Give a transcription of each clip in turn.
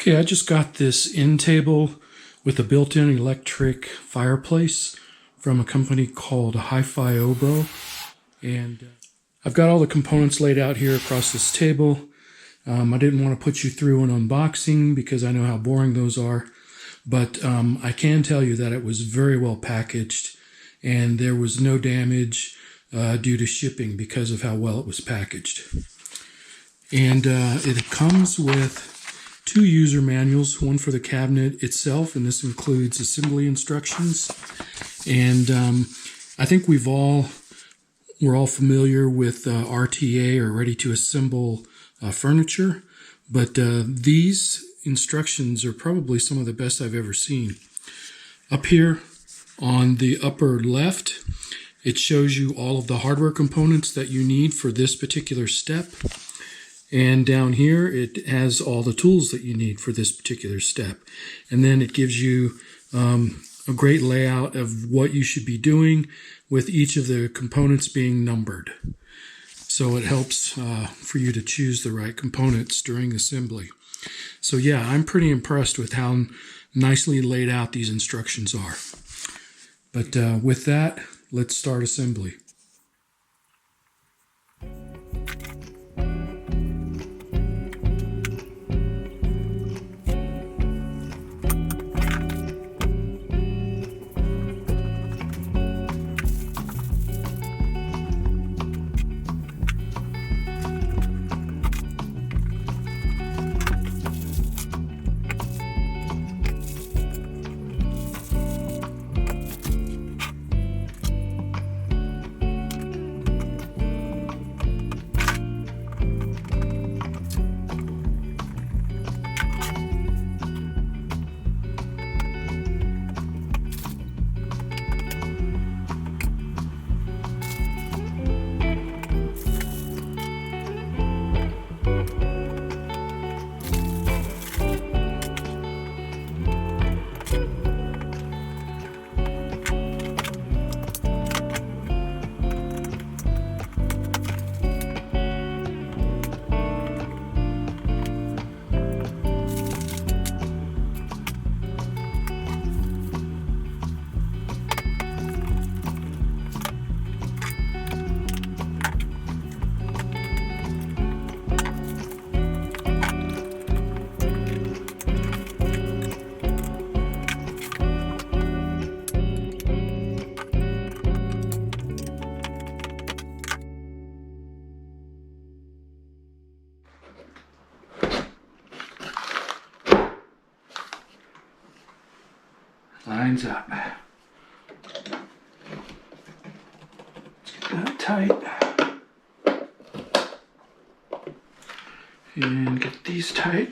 Okay, I just got this end table with a built-in electric fireplace from a company called HIFYOBRO. And I've got all the components laid out here across this table. I didn't want to put you through an unboxing because I know how boring those are. But I can tell you that it was very well packaged and there was no damage due to shipping because of how well it was packaged. And it comes with 2 user manuals, one for the cabinet itself, and this includes assembly instructions. And I think we're all familiar with RTA, or ready to assemble furniture, but these instructions are probably some of the best I've ever seen. Up here on the upper left, it shows you all of the hardware components that you need for this particular step. And down here, it has all the tools that you need for this particular step. And then it gives you a great layout of what you should be doing with each of the components being numbered. So it helps for you to choose the right components during assembly. So yeah, I'm pretty impressed with how nicely laid out these instructions are. But with that, let's start assembly. Lines up. Let's get that tight. And get these tight.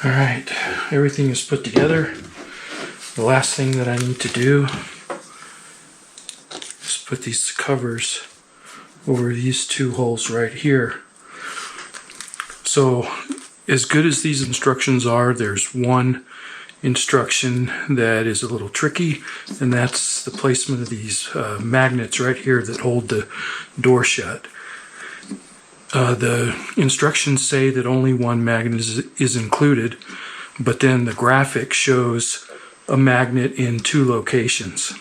All right, everything is put together. The last thing that I need to do is put these covers over these two holes right here. So as good as these instructions are, there's one instruction that is a little tricky, and that's the placement of these magnets right here that hold the door shut. The instructions say that only one magnet is included, but then the graphic shows a magnet in two locations.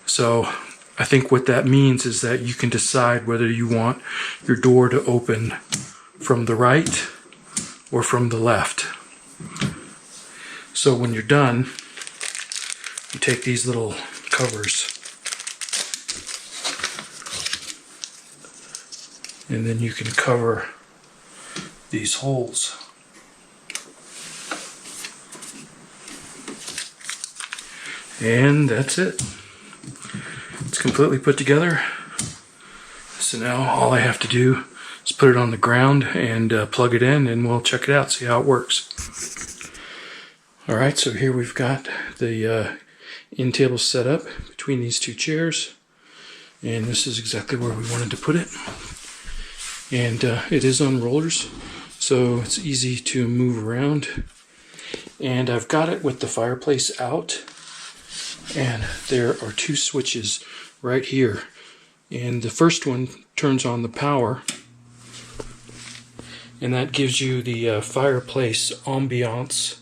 So I think what that means is that you can decide whether you want your door to open from the right or from the left. So when you're done, you take these little covers and then you can cover these holes. And that's it. It's completely put together. So now all I have to do is put it on the ground and plug it in, and we'll check it out, see how it works. Alright, so here we've got the end table set up between these two chairs, and this is exactly where we wanted to put it. And it is on rollers, so it's easy to move around. And I've got it with the fireplace out, and there are two switches right here. And the first one turns on the power, and that gives you the fireplace ambiance.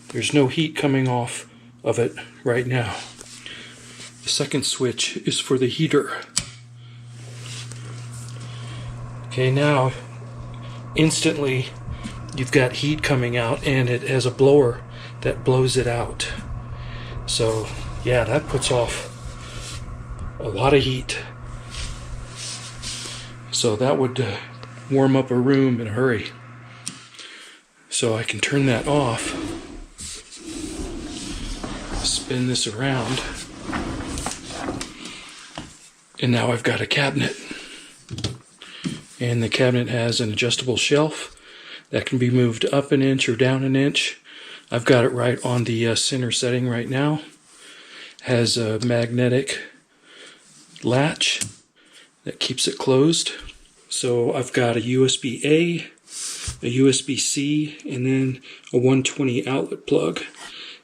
There's no heat coming off of it right now. The second switch is for the heater. Okay, now instantly you've got heat coming out, and it has a blower that blows it out. So yeah, that puts off a lot of heat. So that would warm up a room in a hurry. So I can turn that off, spin this around, and now I've got a cabinet. And the cabinet has an adjustable shelf that can be moved up an inch or down an inch. I've got it right on the center setting right now. Has a magnetic latch that keeps it closed. So I've got a USB-A, a USB-C, and then a 120 outlet plug.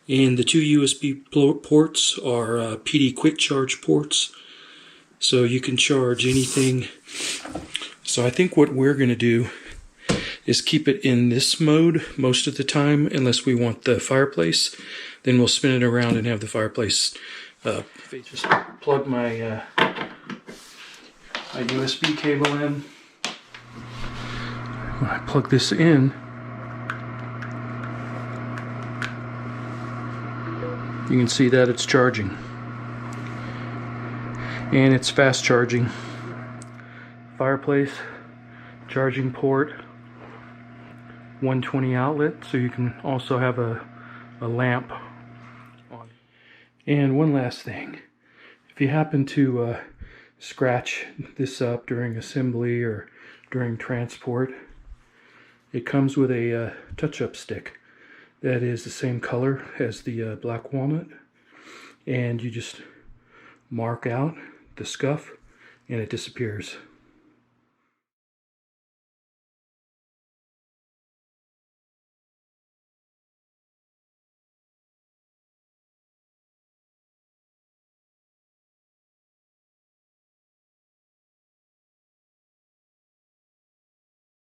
And the two USB ports are PD quick charge ports. So you can charge anything. So I think what we're going to do is keep it in this mode most of the time, unless we want the fireplace. Then we'll spin it around and have the fireplace. Just plug my USB cable in. When I plug this in, you can see that it's charging. And it's fast charging. Fireplace, charging port, 120 outlet, so you can also have a lamp on. And one last thing, if you happen to scratch this up during assembly or during transport, it comes with a touch-up stick that is the same color as the black walnut, and you just mark out the scuff and it disappears.